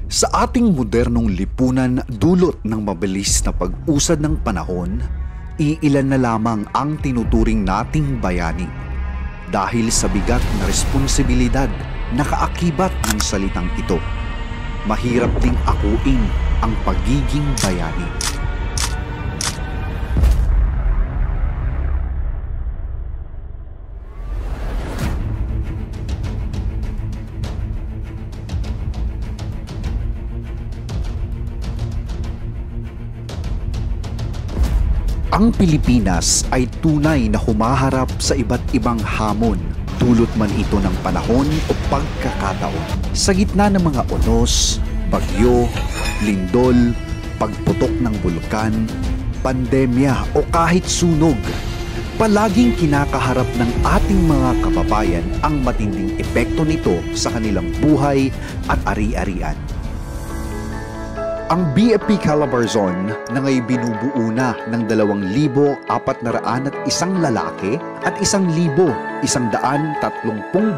Sa ating modernong lipunan dulot ng mabilis na pag-usad ng panahon, iilan na lamang ang tinuturing nating bayani. Dahil sa bigat na responsibilidad na kaakibat ng salitang ito, mahirap ding akuin ang pagiging bayani. Ang Pilipinas ay tunay na humaharap sa iba't ibang hamon, dulot man ito ng panahon o pagkakataon. Sa gitna ng mga unos, bagyo, lindol, pagputok ng bulkan, pandemya o kahit sunog, palaging kinakaharap ng ating mga kababayan ang matinding epekto nito sa kanilang buhay at ari-arian. Ang BFP Calabarzon na ngay binubuo na ng 2,401 lalaki at 1,130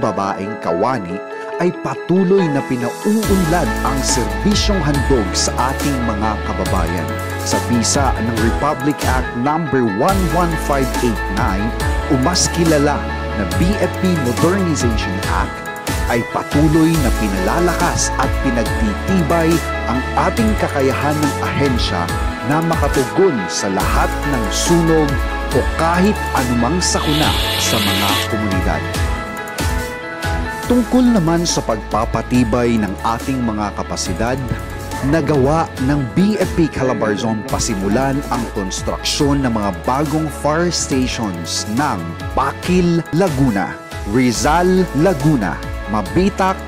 babaeng kawani ay patuloy na pinauunlad ang serbisyong handog sa ating mga kababayan. Sa bisa ng Republic Act No. 11589 o mas kilala na BFP Modernization Act, ay patuloy na pinalalakas at pinagtitibay ang ating kakayahan ng ahensya na makatugon sa lahat ng sunog o kahit anumang sakuna sa mga komunidad. Tungkol naman sa pagpapatibay ng ating mga kapasidad, nagawa ng BFP Calabarzon pasimulan ang konstruksyon ng mga bagong fire stations ng Pakil, Laguna, Rizal, Laguna, Mabitak,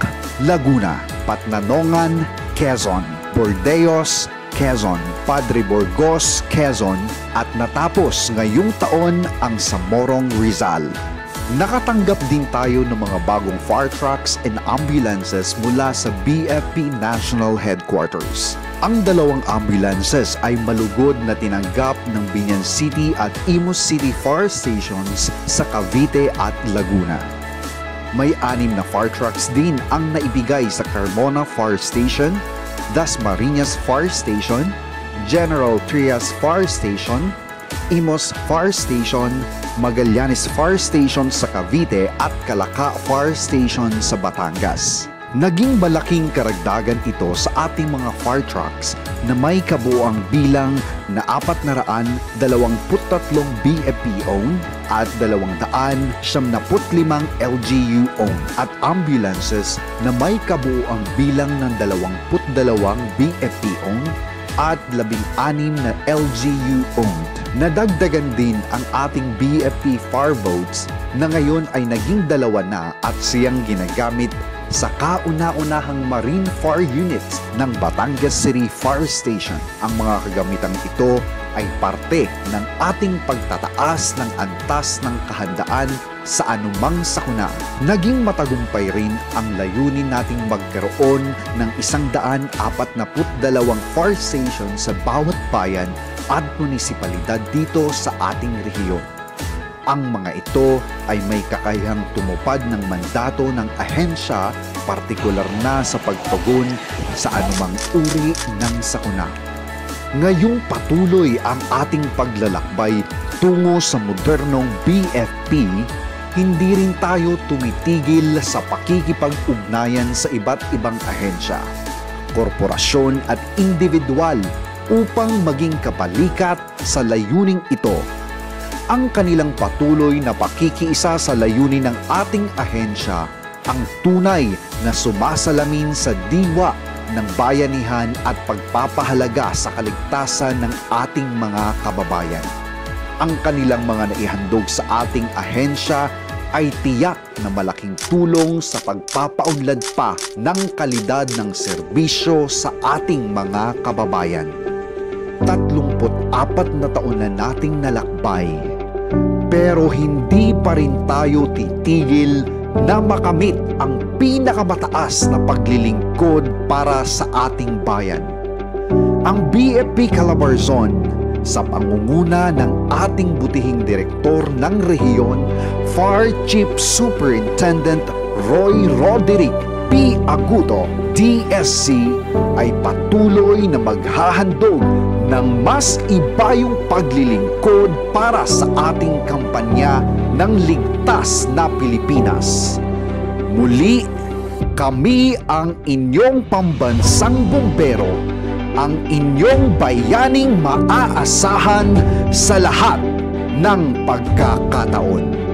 Laguna, Patnanongan, Quezon, Bordeos, Quezon, Padre Burgos, Quezon at natapos ngayong taon ang sa Morong, Rizal. Nakatanggap din tayo ng mga bagong fire trucks and ambulances mula sa BFP National Headquarters. Ang 2 ambulances ay malugod na tinanggap ng Binyan City at Imus City Fire Stations sa Cavite at Laguna. May 6 na fire trucks din ang naibigay sa Carmona Fire Station, Dasmariñas Fire Station, General Trias Fire Station, Imus Fire Station, Magallanes Fire Station sa Cavite at Calaca Fire Station sa Batangas. Naging malaking karagdagan ito sa ating mga fire trucks na may kabuuang bilang na 423 BFP-owned at 275 LGU-owned at ambulances na may kabuuang bilang ng 22 BFP-owned at 16 na LGU-owned. Nadagdagan din ang ating BFP fireboats na ngayon ay naging 2 na at siyang ginagamit sa kauna-unahang Marine Fire Units ng Batangas City Fire Station. Ang mga kagamitang ito ay parte ng ating pagtataas ng antas ng kahandaan sa anumang sakuna. Naging matagumpay rin ang layunin nating magkaroon ng 142 fire station sa bawat bayan at munisipalidad dito sa ating rehiyon. Ang mga ito ay may kakayahang tumupad ng mandato ng ahensya, partikular na sa pagtugon sa anumang uri ng sakuna. Ngayong patuloy ang ating paglalakbay tungo sa modernong BFP, hindi rin tayo tumitigil sa pakikipag-ugnayan sa iba't ibang ahensya, korporasyon at individual upang maging kapalikat sa layuning ito. Ang kanilang patuloy na pakikiisa sa layunin ng ating ahensya ang tunay na sumasalamin sa diwa ng bayanihan at pagpapahalaga sa kaligtasan ng ating mga kababayan. Ang kanilang mga naihandog sa ating ahensya ay tiyak na malaking tulong sa pagpapaunlad pa ng kalidad ng serbisyo sa ating mga kababayan. 34 na taon na nating nalakbay, pero hindi pa rin tayo titigil na makamit ang pinakamataas na paglilingkod para sa ating bayan. Ang BFP Calabarzon sa pangunguna ng ating butihing direktor ng rehiyon, Fire Chief Superintendent Roy Roderick P. Aguto, DSC ay patuloy na maghahandog ng mas ibayong paglilingkod para sa ating kampanya ng ligtas na Pilipinas. Muli, kami ang inyong pambansang bumbero, ang inyong bayaning maaasahan sa lahat ng pagkakataon.